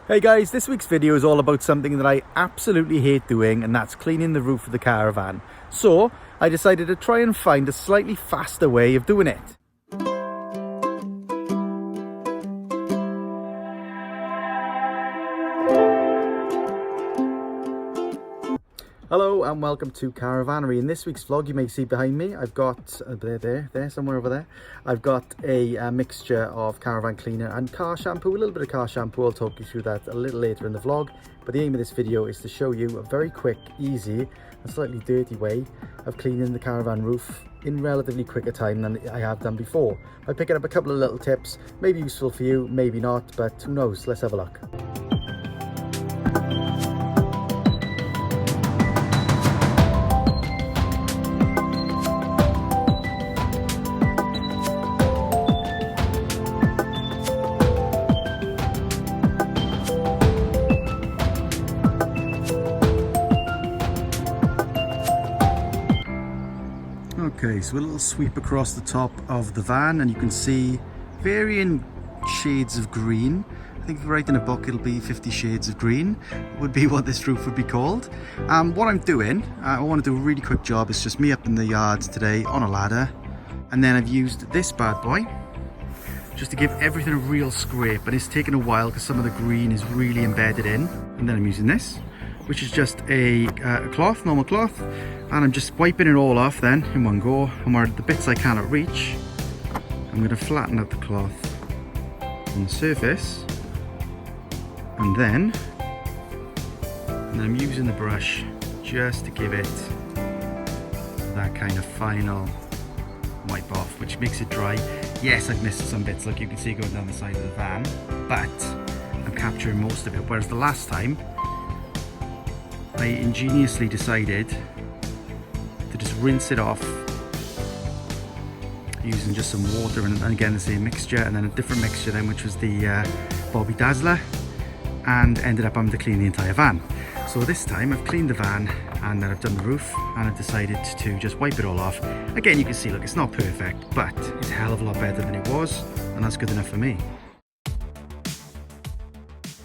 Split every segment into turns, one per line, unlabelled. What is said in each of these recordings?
Hey guys, this week's video is all about something that I absolutely hate doing, and that's cleaning the roof of the caravan. So I decided to try and find a slightly faster way of doing it. Hello and welcome to Caravannery. In this week's vlog, you may see behind me, I've got there somewhere over there, I've got a mixture of caravan cleaner and car shampoo, a little bit of car shampoo. I'll talk you through that a little later in the vlog, but the aim of this video is to show you a very quick, easy and slightly dirty way of cleaning the caravan roof in relatively quicker time than I have done before. I'm picking up a couple of little tips, maybe useful for you, maybe not, but who knows. Let's have a look. Okay, so a little sweep across the top of the van, and you can see varying shades of green. I think if you write in a book, it'll be 50 shades of green would be what this roof would be called. What I'm doing, I want to do a really quick job. It's just me up in the yards today on a ladder, and then I've used this bad boy just to give everything a real scrape, and it's taken a while because some of the green is really embedded in. And then I'm using this, which is just a cloth, normal cloth, and I'm just wiping it all off then in one go. And where the bits I cannot reach, I'm going to flatten out the cloth on the surface, and then I'm using the brush just to give it that kind of final wipe off, which makes it dry. Yes, I've missed some bits, like you can see going down the side of the van, but I'm capturing most of it, whereas the last time I ingeniously decided to just rinse it off using just some water and again the same mixture, and then a different mixture then, which was the Bobby Dazzler, and ended up having to clean the entire van. So this time I've cleaned the van and then I've done the roof, and I've decided to just wipe it all off. Again, you can see, look, it's not perfect, but it's a hell of a lot better than it was, and that's good enough for me.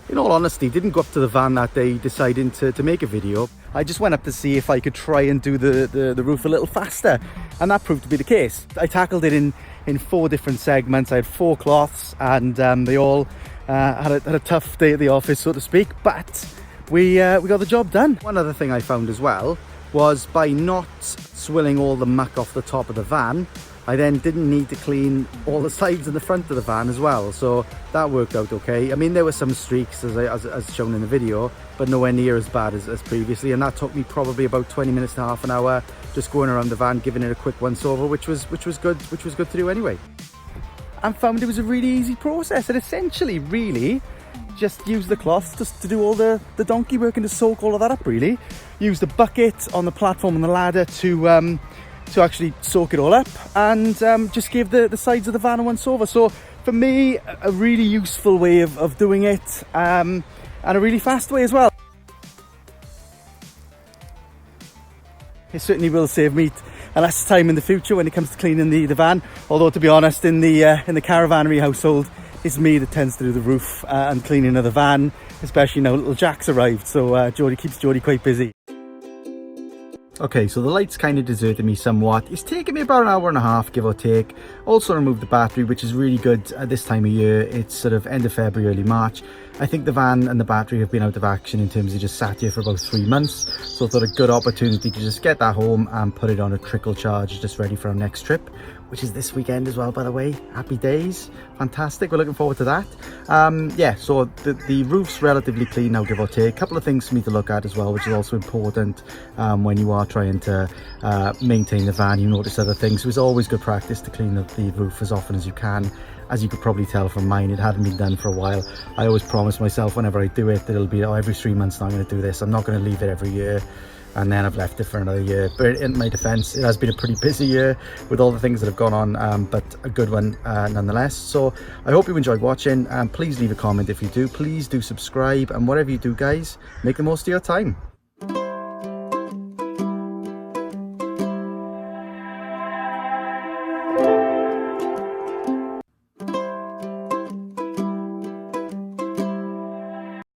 In all honesty, didn't go up to the van that day deciding to make a video. I just went up to see if I could try and do the roof a little faster, and that proved to be the case. I tackled it in 4 different segments. I had 4 cloths, and they all had a tough day at the office, so to speak, but we got the job done. One other thing I found as well was, by not swilling all the muck off the top of the van, I then didn't need to clean all the sides and the front of the van as well, so that worked out okay. I mean, there were some streaks as shown in the video, but nowhere near as bad as previously, and that took me probably about 20 minutes to half an hour just going around the van, giving it a quick once over, which was good to do anyway. And found it was a really easy process, and essentially really just use the cloth just to do all the donkey work and to soak all of that up really. Use the bucket on the platform and the ladder to actually soak it all up, and just give the sides of the van a once over. So for me, a really useful way of doing it, and a really fast way as well. It certainly will save me a less time in the future when it comes to cleaning the van, although to be honest, in the Caravannery household, it's me that tends to do the roof and cleaning of the van, especially now little Jack's arrived, so keeps Jodie quite busy. Okay, so the light's kind of deserted me somewhat. It's taken me about an hour and a half, give or take. Also removed the battery, which is really good at this time of year. It's sort of end of February, early March. I think the van and the battery have been out of action in terms of just sat here for about 3 months. So I thought a good opportunity to just get that home and put it on a trickle charge, just ready for our next trip, which is this weekend as well, by the way. Happy days. Fantastic. We're looking forward to that. Yeah, so the roof's relatively clean now, give or take. A couple of things for me to look at as well, which is also important when you are trying to maintain the van. You notice other things. So it's always good practice to clean the roof as often as you can. As you could probably tell from mine, it hadn't been done for a while. I always promise myself whenever I do it that it'll be, every 3 months now I'm going to do this. I'm not going to leave it every year, and then I've left it for another year. But in my defense, it has been a pretty busy year with all the things that have gone on, but a good one nonetheless. So I hope you enjoyed watching, and please leave a comment if you do. Please do subscribe, and whatever you do, guys, make the most of your time.